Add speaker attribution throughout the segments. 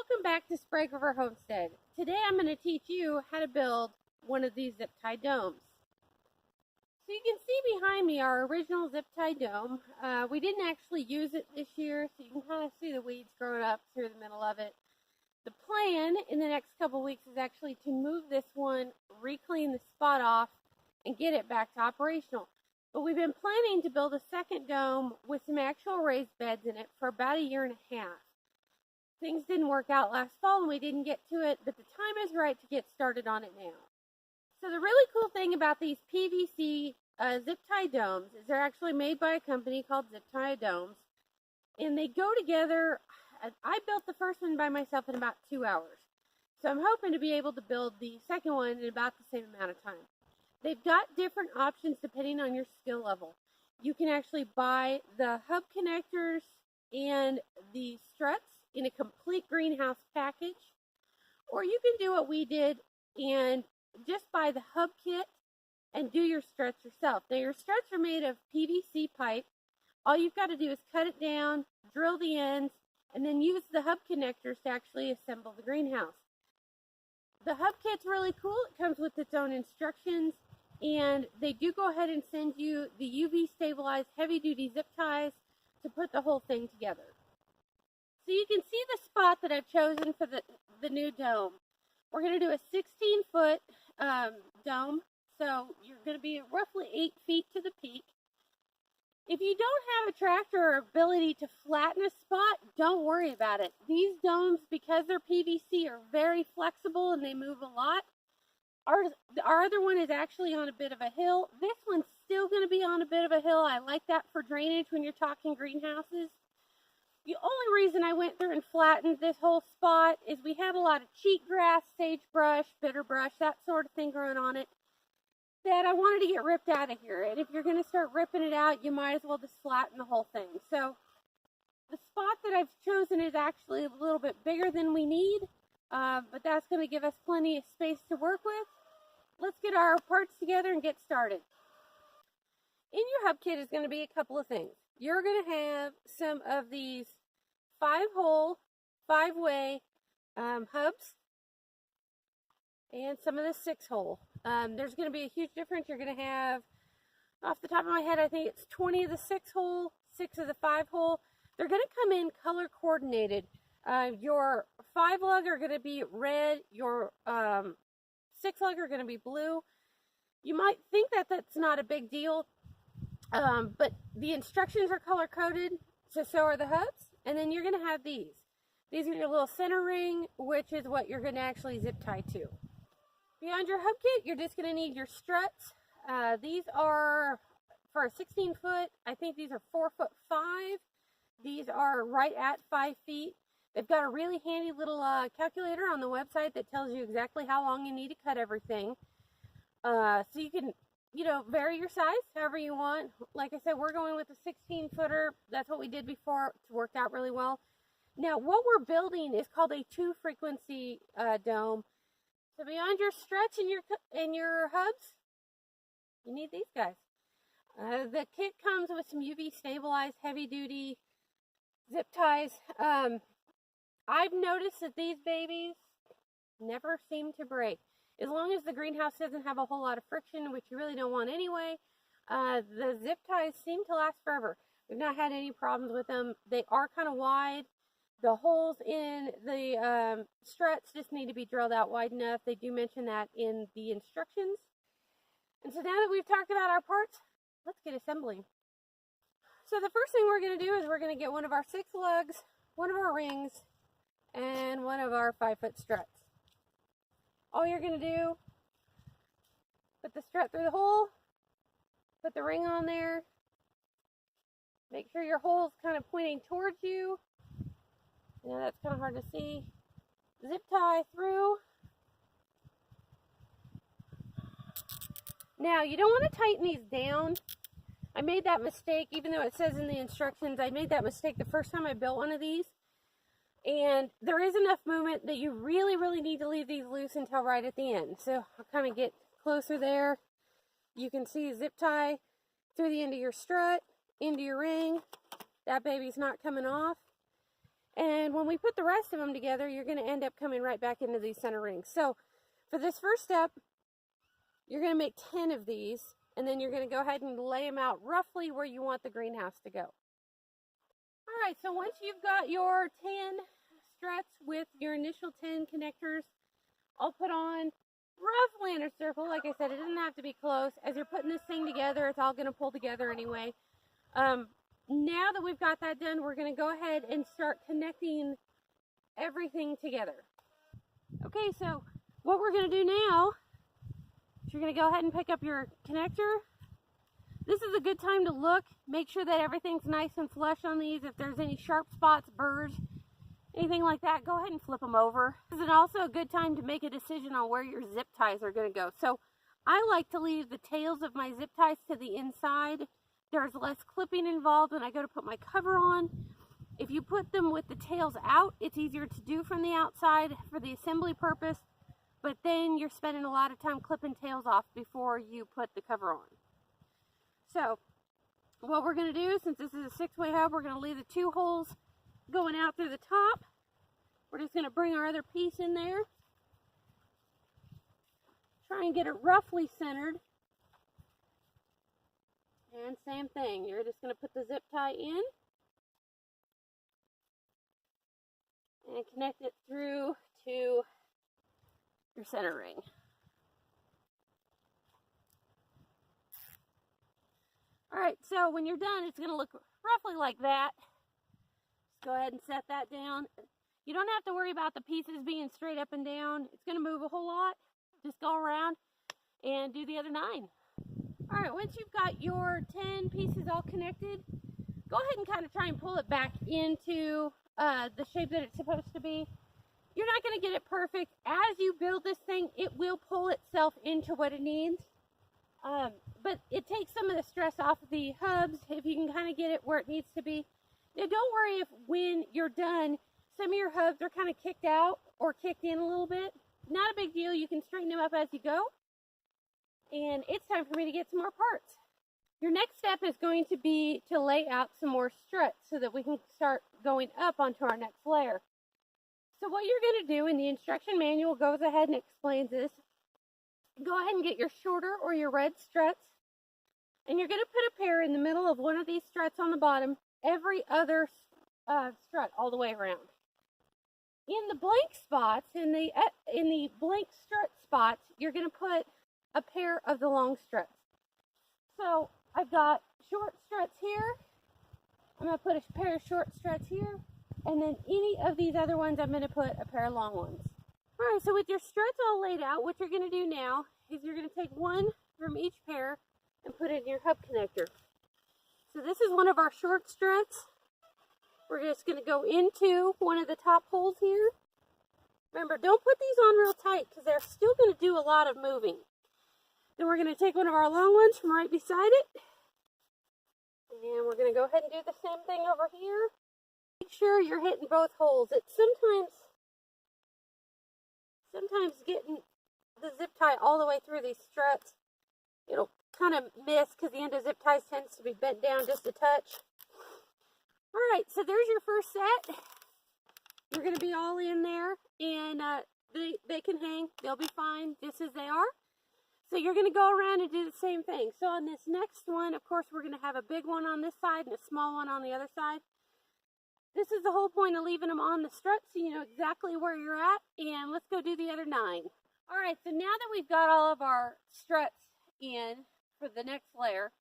Speaker 1: Welcome back to Sprague River Homestead. Today I'm going to teach you how to build one of these zip tie domes. So you can see behind me our original zip tie dome. We didn't actually use it this year, so you can kind of see the weeds growing up through the middle of it. The plan in the next couple weeks is actually to move this one, reclean the spot off, and get it back to operational. But we've been planning to build a second dome with some actual raised beds in it for about a year and a half. Things didn't work out last fall and we didn't get to it, but the time is right to get started on it now. So the really cool thing about these PVC zip tie domes is they're actually made by a company called Zip Tie Domes, and they go together. I built the first one by myself in about 2 hours, so I'm hoping to be able to build the second one in about the same amount of time. They've got different options depending on your skill level. You can actually buy the hub connectors and the struts in a complete greenhouse package, or you can do what we did and just buy the hub kit and do your struts yourself. Now your struts are made of PVC pipe. All you've got to do is cut it down, drill the ends, and then use the hub connectors to actually assemble the greenhouse. The hub kit's really cool. It comes with its own instructions, and they do go ahead and send you the UV stabilized heavy duty zip ties to put the whole thing together. So you can see the spot that I've chosen for the new dome. We're going to do a 16-foot dome, so you're going to be roughly 8 feet to the peak. If you don't have a tractor or ability to flatten a spot, don't worry about it. These domes, because they're PVC, are very flexible and they move a lot. Our other one is actually on a bit of a hill. This one's still going to be on a bit of a hill. I like that for drainage when you're talking greenhouses. The only reason I went through and flattened this whole spot is we had a lot of cheatgrass, sagebrush, bitterbrush, that sort of thing growing on it that I wanted to get ripped out of here. And if you're going to start ripping it out, you might as well just flatten the whole thing. So the spot that I've chosen is actually a little bit bigger than we need, but that's going to give us plenty of space to work with. Let's get our parts together and get started. In your hub kit is going to be a couple of things. You're going to have some of these 5-hole, 5-way hubs and some of the 6-hole. There's going to be a huge difference. You're going to have, off the top of my head, I think it's 20 of the 6-hole, 6 of the 5-hole. They're going to come in color coordinated. Your 5-lug are going to be red. Your 6-lug are going to be blue. You might think that that's not a big deal, but the instructions are color coded, so are the hubs. And then you're going to have these. These are your little center ring, which is what you're going to actually zip tie to. Beyond your hub kit, you're just going to need your struts. These are for a 16-foot. I think these are 4'5". These are right at 5 feet. They've got a really handy little calculator on the website that tells you exactly how long you need to cut everything. So you can, vary your size however you want. Like I said, we're going with a 16-footer. That's what we did before. It worked out really well. Now, what we're building is called a 2-frequency dome. So beyond your struts and your hubs, you need these guys. The kit comes with some UV stabilized heavy-duty zip ties. I've noticed that these babies never seem to break. As long as the greenhouse doesn't have a whole lot of friction, which you really don't want anyway, the zip ties seem to last forever. We've not had any problems with them. They are kind of wide. The holes in the struts just need to be drilled out wide enough. They do mention that in the instructions. And so now that we've talked about our parts, let's get assembling. So the first thing we're going to do is we're going to get one of our 6 lugs, one of our rings, and one of our 5-foot struts. All you're going to do, put the strut through the hole, put the ring on there, make sure your hole's kind of pointing towards you. That's kind of hard to see. Zip tie through. Now, you don't want to tighten these down. I made that mistake, even though it says in the instructions, I made that mistake the first time I built one of these. And there is enough movement that you really, really need to leave these loose until right at the end. So I'll kind of get closer there. You can see zip tie through the end of your strut, into your ring. That baby's not coming off. And when we put the rest of them together, you're going to end up coming right back into these center rings. So for this first step, you're going to make 10 of these, and then you're going to go ahead and lay them out roughly where you want the greenhouse to go. All right, so once you've got your 10 struts with your initial 10 connectors all put on roughly in a circle, like I said, it doesn't have to be close. As you're putting this thing together, it's all going to pull together anyway. Now that we've got that done, we're going to go ahead and start connecting everything together. Okay, so what we're going to do now is you're going to go ahead and pick up your connector. This is a good time to look, make sure that everything's nice and flush on these. If there's any sharp spots, burrs, anything like that, go ahead and flip them over. This is also a good time to make a decision on where your zip ties are going to go. So I like to leave the tails of my zip ties to the inside. There's less clipping involved when I go to put my cover on. If you put them with the tails out, it's easier to do from the outside for the assembly purpose, but then you're spending a lot of time clipping tails off before you put the cover on. So what we're going to do, since this is a 6-way hub, we're going to leave the 2 holes going out through the top. We're just going to bring our other piece in there. Try and get it roughly centered. And same thing, you're just going to put the zip tie in and connect it through to your center ring. Alright, so when you're done, it's going to look roughly like that. Just go ahead and set that down. You don't have to worry about the pieces being straight up and down. It's going to move a whole lot. Just go around and do the other 9. Alright, once you've got your 10 pieces all connected, go ahead and kind of try and pull it back into the shape that it's supposed to be. You're not going to get it perfect. As you build this thing, it will pull itself into what it needs. But it takes some of the stress off of the hubs if you can kind of get it where it needs to be. Now, don't worry if when you're done, some of your hubs are kind of kicked out or kicked in a little bit. Not a big deal. You can straighten them up as you go. And it's time for me to get some more parts. Your next step is going to be to lay out some more struts so that we can start going up onto our next layer. So what you're going to do, and the instruction manual goes ahead and explains this, go ahead and get your shorter or your red struts, and you're going to put a pair in the middle of one of these struts on the bottom, every other strut all the way around. In the blank spots, in the blank strut spots, you're going to put a pair of the long struts. So I've got short struts here. I'm going to put a pair of short struts here, and then any of these other ones, I'm going to put a pair of long ones. All right, so with your struts all laid out, what you're going to do now is you're going to take one from each pair and put it in your hub connector. So this is one of our short struts. We're just going to go into one of the top holes here. Remember, don't put these on real tight because they're still going to do a lot of moving. Then we're going to take one of our long ones from right beside it. And we're going to go ahead and do the same thing over here. Make sure you're hitting both holes. It's sometimes getting the zip tie all the way through these struts, it'll kind of miss because the end of zip ties tends to be bent down just a touch. Alright, so there's your first set. You're going to be all in there, and they can hang. They'll be fine just as they are. So you're going to go around and do the same thing. So on this next one, of course, we're going to have a big one on this side and a small one on the other side. This is the whole point of leaving them on the strut so you know exactly where you're at. And let's go do the other 9. Alright, so now that we've got all of our struts in for the next layer,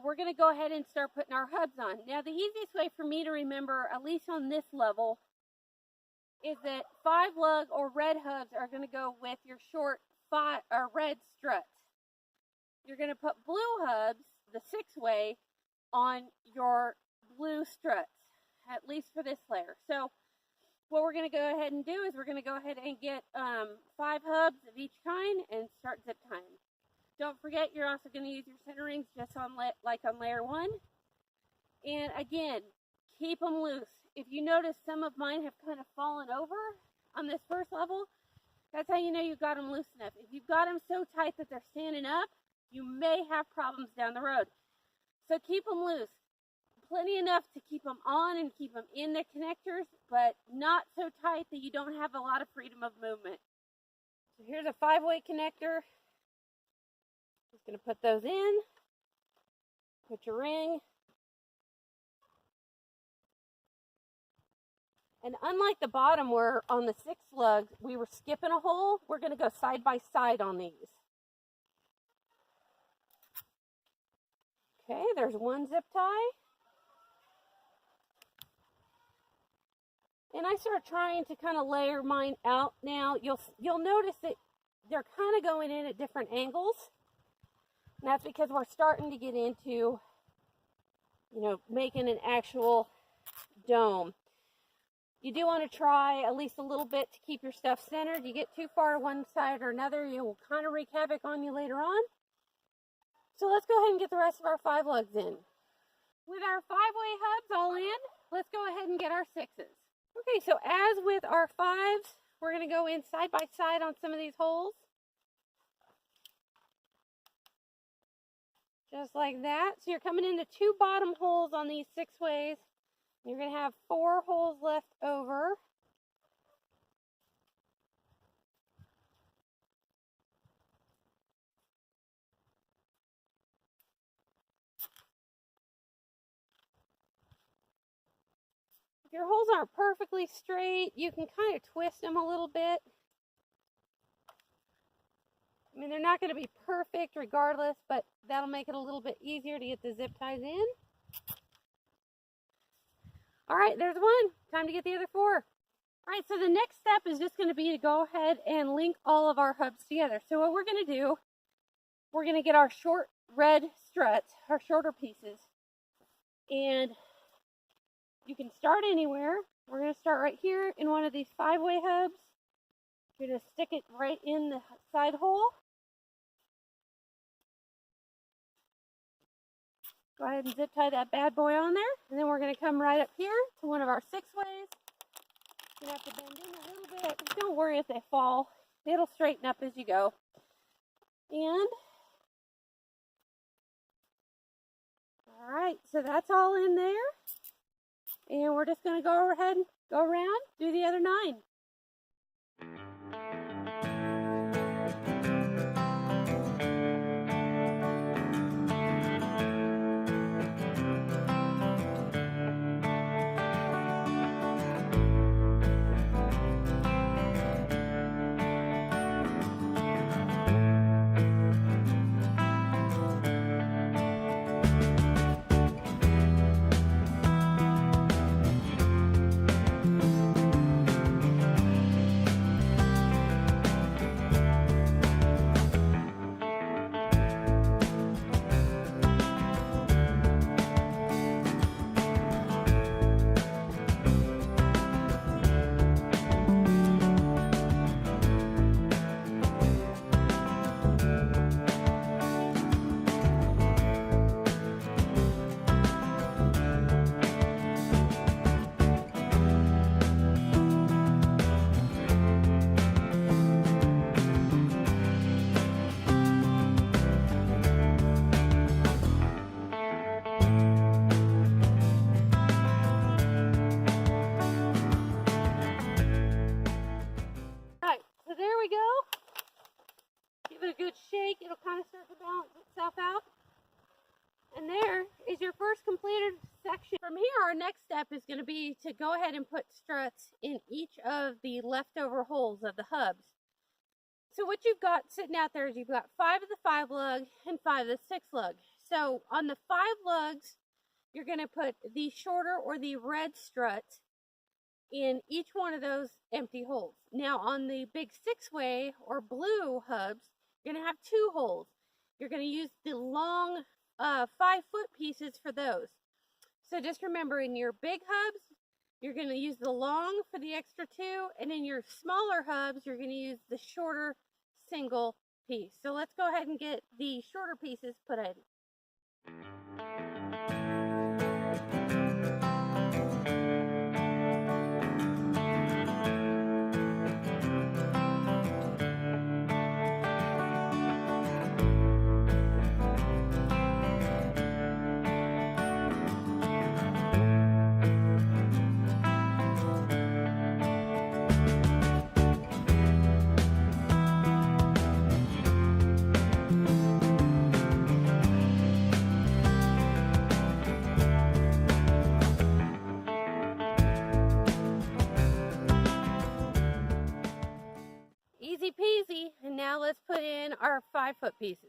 Speaker 1: we're going to go ahead and start putting our hubs on. Now, the easiest way for me to remember, at least on this level, is that 5 lug or red hubs are going to go with your short red struts. You're going to put blue hubs, the 6-way, on your blue struts, at least for this layer. So what we're going to go ahead and do is we're going to go ahead and get 5 hubs of each kind and start zip tying. Don't forget, you're also going to use your center rings just on like on layer 1. And again, keep them loose. If you notice, some of mine have kind of fallen over on this first level. That's how you know you've got them loose enough. If you've got them so tight that they're standing up, you may have problems down the road. So keep them loose. plenty enough to keep them on and keep them in the connectors, but not so tight that you don't have a lot of freedom of movement. So here's a 5-way connector. Just going to put those in. Put your ring. And unlike the bottom where on the 6 lugs we were skipping a hole, we're going to go side by side on these. Okay, there's one zip tie. And I start trying to kind of layer mine out now. You'll notice that they're kind of going in at different angles. And that's because we're starting to get into, making an actual dome. You do want to try at least a little bit to keep your stuff centered. You get too far to one side or another, you will kind of wreak havoc on you later on. So let's go ahead and get the rest of our 5 lugs in. With our 5-way hubs all in, let's go ahead and get our 6s. Okay, so as with our 5s, we're going to go in side by side on some of these holes. Just like that. So you're coming into 2 bottom holes on these 6-ways. You're going to have 4 holes left over. If your holes aren't perfectly straight, you can kind of twist them a little bit. I mean, they're not going to be perfect regardless, but that'll make it a little bit easier to get the zip ties in. All right, there's one. Time to get the other 4. All right, so the next step is just going to be to go ahead and link all of our hubs together. So what we're going to do, we're going to get our short red struts, our shorter pieces. And you can start anywhere. We're going to start right here in one of these 5-way hubs. You're going to stick it right in the side hole. Go ahead and zip tie that bad boy on there. And then we're going to come right up here to one of our 6-ways. You have to bend in a little bit. Don't worry if they fall. It'll straighten up as you go. And, all right, so that's all in there. And we're just going to go ahead and go around, do the other 9. It'll kind of start to balance itself out. And there is your first completed section. From here, our next step is going to be to go ahead and put struts in each of the leftover holes of the hubs. So what you've got sitting out there is you've got 5 of the 5 lug and 5 of the 6 lug. So on the 5 lugs, you're going to put the shorter or the red strut in each one of those empty holes. Now on the big 6-way or blue hubs, you're going to have 2 holes. You're going to use the long 5-foot pieces for those. So just remember, in your big hubs, you're going to use the long for the extra 2, and in your smaller hubs, you're going to use the shorter single piece. So let's go ahead and get the shorter pieces put in. on our 5-foot pieces.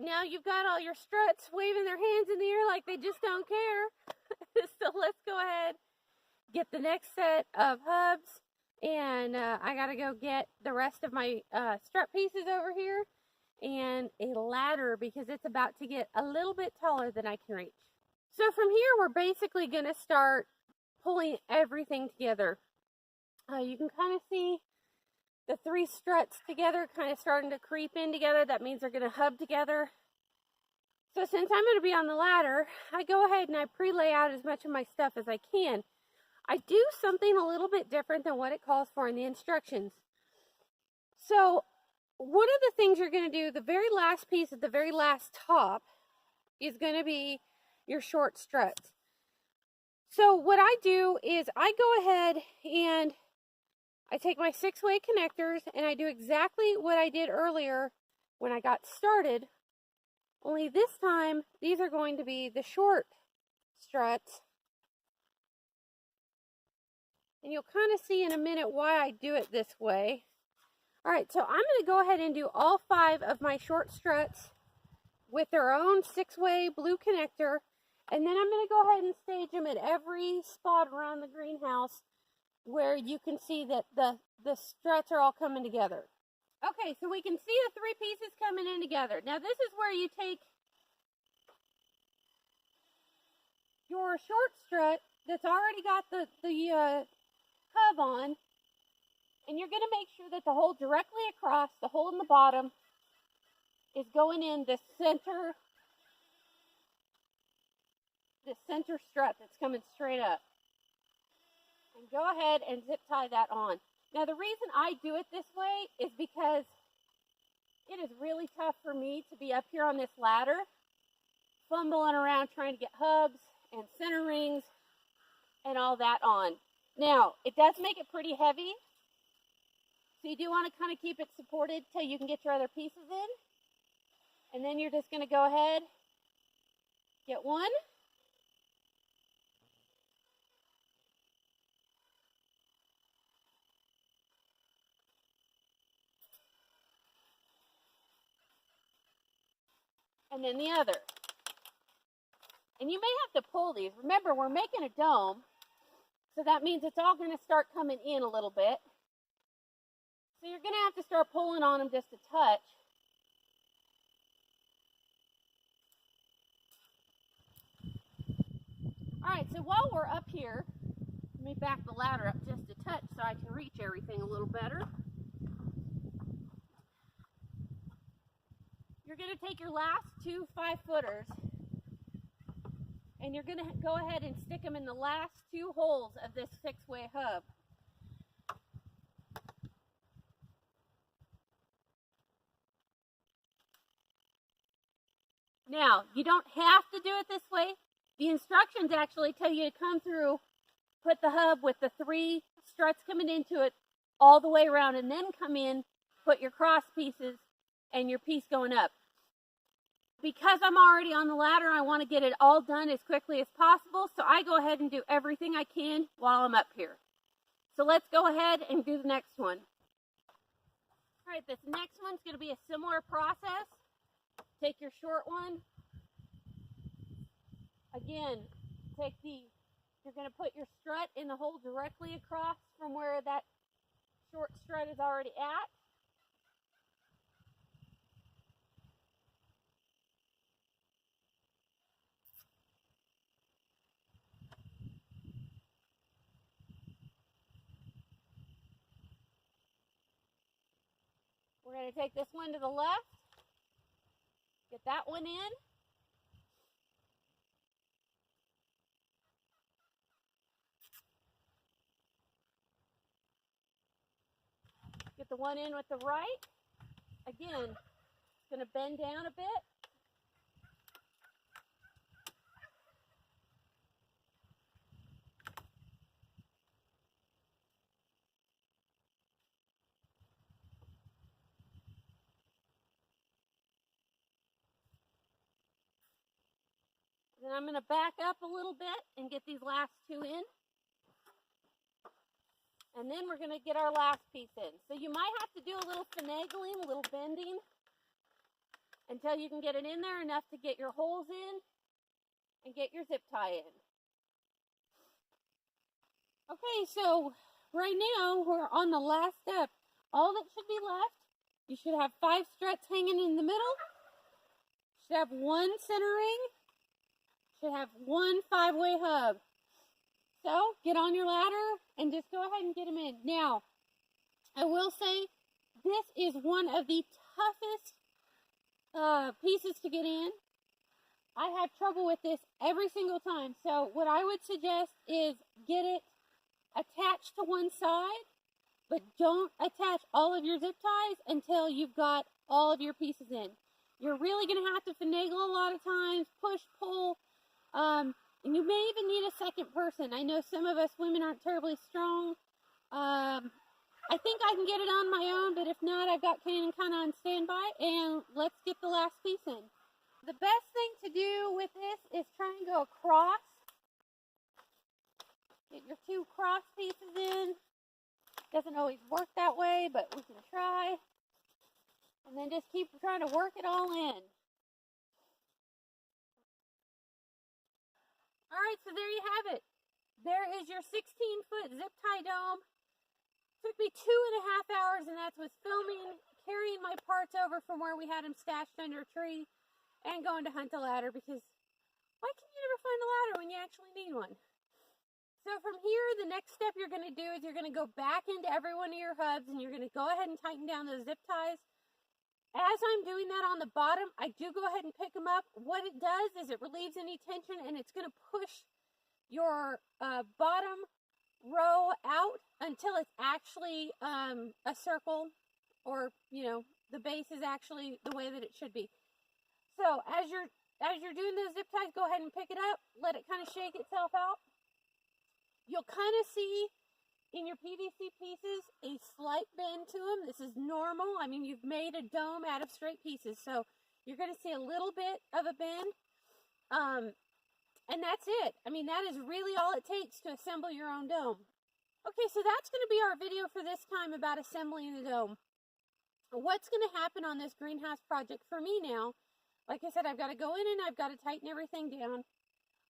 Speaker 1: Now you've got all your struts waving their hands in the air like they just don't care. So let's go ahead, get the next set of hubs, and I gotta go get the rest of my strut pieces over here and a ladder because it's about to get a little bit taller than I can reach. So from here we're basically gonna start pulling everything together. You can kind of see the 3 struts together kind of starting to creep in together. That means they're going to hub together. So since I'm going to be on the ladder, I go ahead and I pre-lay out as much of my stuff as I can. I do something a little bit different than what it calls for in the instructions. So one of the things you're going to do, the very last piece at the very last top is going to be your short struts. So what I do is I go ahead and I take my 6-way connectors and I do exactly what I did earlier when I got started, only this time these are going to be the short struts. And you'll kind of see in a minute why I do it this way. Alright, so I'm going to go ahead and do all 5 of my short struts with their own 6-way blue connector, and then I'm going to go ahead and stage them at every spot around the greenhouse where you can see that the struts are all coming together. Okay, so we can see the 3 pieces coming in together. Now this is where you take your short strut that's already got the hub on, and you're going to make sure that the hole directly across, the hole in the bottom, is going in the center strut that's coming straight up. And go ahead and zip tie that on. Now the reason I do it this way is because it is really tough for me to be up here on this ladder, fumbling around trying to get hubs and center rings and all that on. Now, it does make it pretty heavy, so you do want to kind of keep it supported till you can get your other pieces in. And then you're just going to go ahead, get one. And then the other. And you may have to pull these. Remember, we're making a dome, so that means it's all going to start coming in a little bit. So you're going to have to start pulling on them just a touch. Alright, so while we're up here, let me back the ladder up just a touch so I can reach everything a little better. You're going to take your last 2 5-footers and you're going to go ahead and stick them in the last 2 holes of this 6-way hub. Now, you don't have to do it this way. The instructions actually tell you to come through, put the hub with the 3 struts coming into it all the way around, and then come in, put your cross pieces and your piece going up. Because I'm already on the ladder, I want to get it all done as quickly as possible, so I go ahead and do everything I can while I'm up here. So let's go ahead and do the next one. Alright, this next one's going to be a similar process. Take your short one. Again, you're going to put your strut in the hole directly across from where that short strut is already at. We're going to take this one to the left, get that one in. Get the one in with the right. Again, it's going to bend down a bit. Then I'm going to back up a little bit and get these last two in. And then we're going to get our last piece in. So you might have to do a little finagling, a little bending, until you can get it in there enough to get your holes in and get your zip tie in. Okay, so right now we're on the last step. All that should be left, you should have 5 struts hanging in the middle. You should have 1 center ring. You should have 1 5-way hub. So get on your ladder and just go ahead and get them in. Now, I will say this is one of the toughest pieces to get in. I have trouble with this every single time. So what I would suggest is get it attached to one side, but don't attach all of your zip ties until you've got all of your pieces in. You're really going to have to finagle a lot of times, push, pull, and you may even need a second person. I know some of us women aren't terribly strong. I think I can get it on my own, but if not, I've got Kanan kind of on standby, and let's get the last piece in. The best thing to do with this is try and go across. Get your 2 cross pieces in. Doesn't always work that way, but we can try. And then just keep trying to work it all in. All right, so there you have it. There is your 16-foot zip tie dome. Took me 2.5 hours, and that's with filming, carrying my parts over from where we had them stashed under a tree, and going to hunt a ladder, because why can you never find a ladder when you actually need one? So from here, the next step you're going to do is you're going to go back into every one of your hubs, and you're going to go ahead and tighten down those zip ties. As I'm doing that on the bottom, I do go ahead and pick them up. What it does is it relieves any tension, and it's going to push your bottom row out until it's actually a circle, or the base is actually the way that it should be. So as you're doing those zip ties, go ahead and pick it up, let it kind of shake itself out. You'll kind of see in your PVC pieces a slight bend to them. This is normal. I mean, you've made a dome out of straight pieces, so you're going to see a little bit of a bend. And that's it. I mean, that is really all it takes to assemble your own dome. Okay, so that's going to be our video for this time about assembling the dome. What's going to happen on this greenhouse project for me now? Like I said, I've got to go in and I've got to tighten everything down.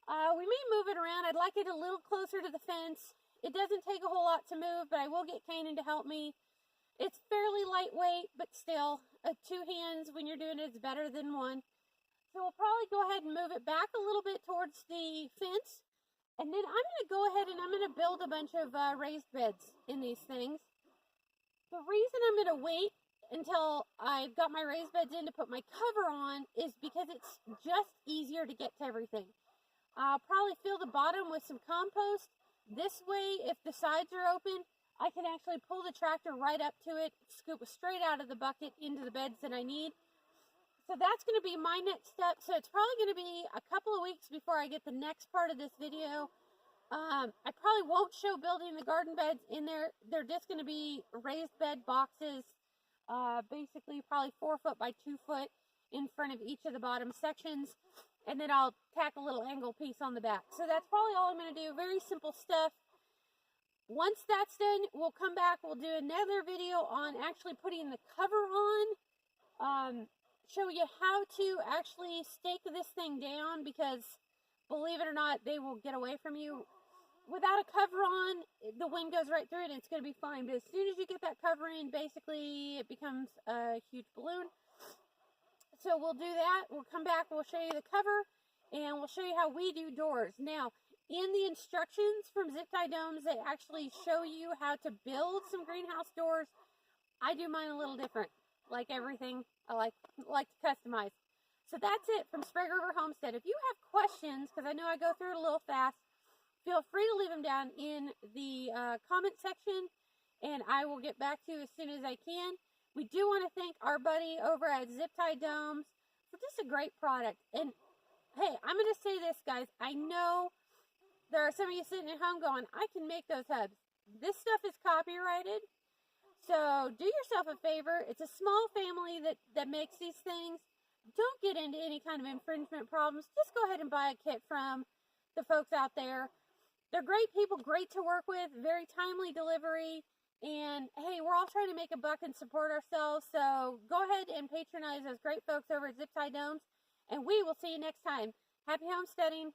Speaker 1: We may move it around. I'd like it a little closer to the fence. It doesn't take a whole lot to move, but I will get Kanan to help me. It's fairly lightweight, but still, 2 hands when you're doing it is better than 1. So we'll probably go ahead and move it back a little bit towards the fence. And then I'm going to go ahead and I'm going to build a bunch of raised beds in these things. The reason I'm going to wait until I've got my raised beds in to put my cover on is because it's just easier to get to everything. I'll probably fill the bottom with some compost. This way, if the sides are open, I can actually pull the tractor right up to it, scoop straight out of the bucket into the beds that I need. So that's going to be my next step. So it's probably going to be a couple of weeks before I get the next part of this video. I probably won't show building the garden beds in there. They're just going to be raised bed boxes, basically probably 4 foot by 2 foot in front of each of the bottom sections. And then I'll tack a little angle piece on the back. So that's probably all I'm going to do. Very simple stuff. Once that's done, we'll come back. We'll do another video on actually putting the cover on. Show you how to actually stake this thing down, because believe it or not, they will get away from you. Without a cover on, the wind goes right through it and it's going to be fine. But as soon as you get that cover in, basically it becomes a huge balloon. So we'll do that. We'll come back, we'll show you the cover, and we'll show you how we do doors. Now, in the instructions from Zip Tie Domes, they actually show you how to build some greenhouse doors. I do mine a little different. like everything, I like to customize. So that's it from Sprague River Homestead. If you have questions, because I know I go through it a little fast, feel free to leave them down in the comment section, and I will get back to you as soon as I can. We do want to thank our buddy over at Zip Tie Domes for just a great product. And hey, I'm going to say this, guys. I know there are some of you sitting at home going, I can make those hubs. This stuff is copyrighted. So do yourself a favor. It's a small family that makes these things. Don't get into any kind of infringement problems. Just go ahead and buy a kit from the folks out there. They're great people, great to work with, very timely delivery. And hey, we're all trying to make a buck and support ourselves. So go ahead and patronize those great folks over at Zip Tie Domes. And we will see you next time. Happy homesteading.